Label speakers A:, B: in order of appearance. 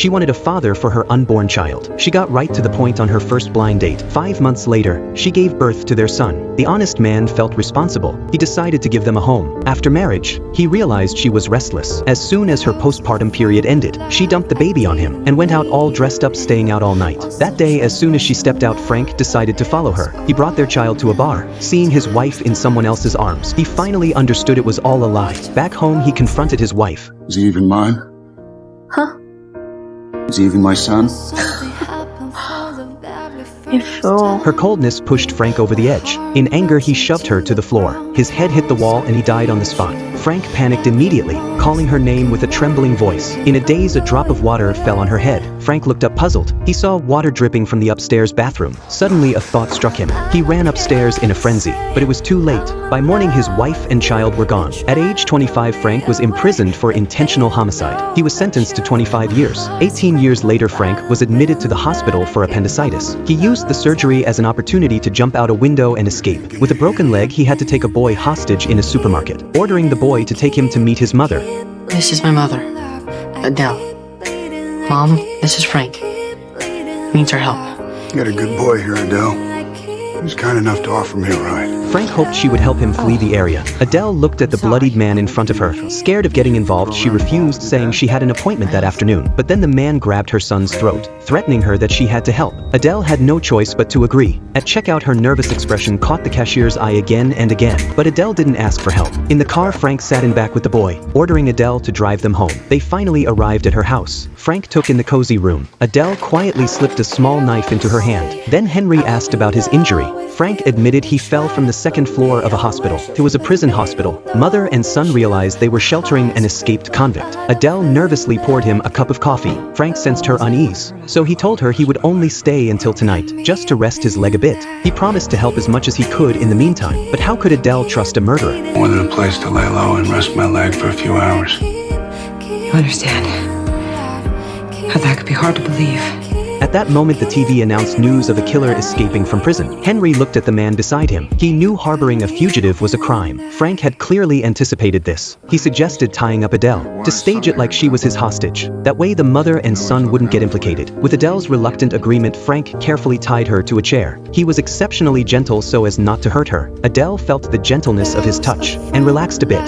A: She wanted a father for her unborn child. She got right to the point on her first blind date. 5 months later, she gave birth to their son. The honest man felt responsible. He decided to give them a home. After marriage, he realized she was restless. As soon as her postpartum period ended, she dumped the baby on him and went out all dressed up, staying out all night. That day, as soon as she stepped out, Frank decided to follow her. He brought their child to a bar. Seeing his wife in someone else's arms, he finally understood it was all a lie. Back home, he confronted his wife.
B: Is he even mine?
C: Huh?
B: Is he even my son?
C: You fool.
A: Her coldness pushed Frank over the edge. In anger, he shoved her to the floor. His head hit the wall and he died on the spot. Frank panicked immediately, calling her name with a trembling voice. In a daze, a drop of water fell on her head. Frank looked up puzzled. He saw water dripping from the upstairs bathroom. Suddenly, a thought struck him. He ran upstairs in a frenzy, but it was too late. By morning, his wife and child were gone. At age 25, Frank was imprisoned for intentional homicide. He was sentenced to 25 years. 18 years later, Frank was admitted to the hospital for appendicitis. He used the surgery as an opportunity to jump out a window and escape. With a broken leg, he had to take a boy hostage in a supermarket, ordering the boy to take him to meet his mother.
D: This is my mother, Adele. Mom, this is Frank. Needs our help.
B: You got a good boy here, Adele. He was kind enough to offer me a ride.
A: Frank hoped she would help him flee the area. Adele looked at the bloodied man in front of her. Scared of getting involved, she refused, saying she had an appointment that afternoon. But then the man grabbed her son's throat, threatening her that she had to help. Adele had no choice but to agree. At checkout, her nervous expression caught the cashier's eye again and again. But Adele didn't ask for help. In the car, Frank sat in back with the boy, ordering Adele to drive them home. They finally arrived at her house. Frank took in the cozy room. Adele quietly slipped a small knife into her hand. Then Henry asked about his injury. Frank admitted he fell from the second floor of a hospital. It was a prison hospital. Mother and son realized they were sheltering an escaped convict. Adele nervously poured him a cup of coffee. Frank sensed her unease, so he told her he would only stay until tonight, just to rest his leg a bit. He promised to help as much as he could in the meantime. But how could Adele trust a murderer?
B: More than a place to lay low and rest my leg for a few hours.
D: You understand how that could be hard to believe.
A: At that moment, the TV announced news of a killer escaping from prison. Henry looked at the man beside him. He knew harboring a fugitive was a crime. Frank had clearly anticipated this. He suggested tying up Adele, to stage it like she was his hostage. That way the mother and son wouldn't get implicated. With Adele's reluctant agreement, Frank carefully tied her to a chair. He was exceptionally gentle so as not to hurt her. Adele felt the gentleness of his touch and relaxed a bit.